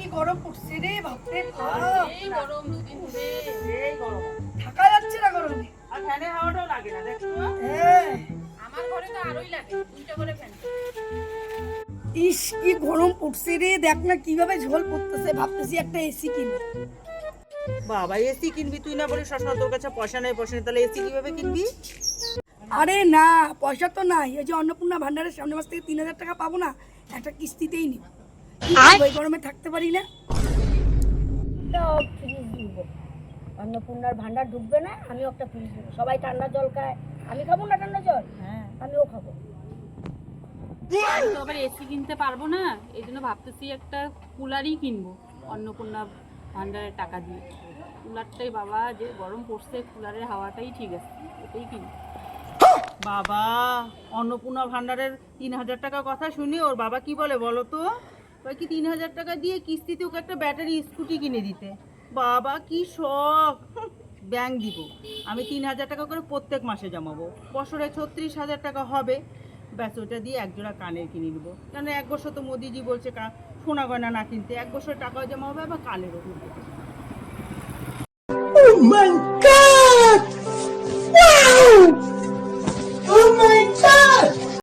কি গরম পড়ছে রে বাপরে এই গরম দুদিন ধরে এই গরম থাকা যাচ্ছে না গরমে। আর ফ্যানের হাওয়াটাও লাগে না দেখো। হ্যাঁ আমার ঘরে তো আরোই লাগে, দুইটা করে ফ্যান। ইস কি গরম পড়ছে রে, দেখ না কিভাবে ঝোল পড়তেছে, ভাবতেছি একটা এসি কিনবো। বাবা এসি কিনবি তুই না বলিস সবসময় তোর কাছে পয়সা নেই তাহলে এসি কিভাবে কিনবি? আরে না পয়সা তো নাই, এই যে অন্নপূর্ণা ভান্ডারের সামনের মাস থেকে 3,000 টাকা পাবো না, একটা কিস্তিতেই নি। ওই গরমে থাকতে পারি না। ফ্রিজ দিব, অন্নপূর্ণার ভান্ডার ঢুকবে না, আমিও একটা ফ্রিজ দিব। সবাই ঠান্ডা জল খায়, আমি খাবো না ঠান্ডা জল? হ্যাঁ আমিও খাবো। আমি তো আবার এসি কিনতে পারবো না, এই জন্য ভাবতেছি একটা কুলারই কিনবো অন্নপূর্ণা ভান্ডারের টাকা দিয়ে। কুলারটাই বাবা যে গরম পড়ছে, কুলারের হাওয়াটাই ঠিক আছে, ওটাই কিনবো। বাবা অন্নপূর্ণা ভান্ডারের 3,000 টাকা কথা শুনি ওর বাবা কি বলে বলো তো, ওই কি 3,000 টাকা দিয়ে কিস্তিতে ওকে একটা ব্যাটারি স্কুটি কিনে দিতে। বাবা কি শখ, ব্যাংক দিব আমি 3,000 টাকা করে প্রত্যেক মাসে জমাবো, বছরে 36,000 টাকা হবে। ব্যাস ওটা দিয়ে একজোড়া কানের কিনে নেবো, কেন 1 বছর তো মোদিজি বলছে সোনা গয়না না কিনতে, 1 বছর টাকাও জমা হবে আবার কানেরও কিনতে।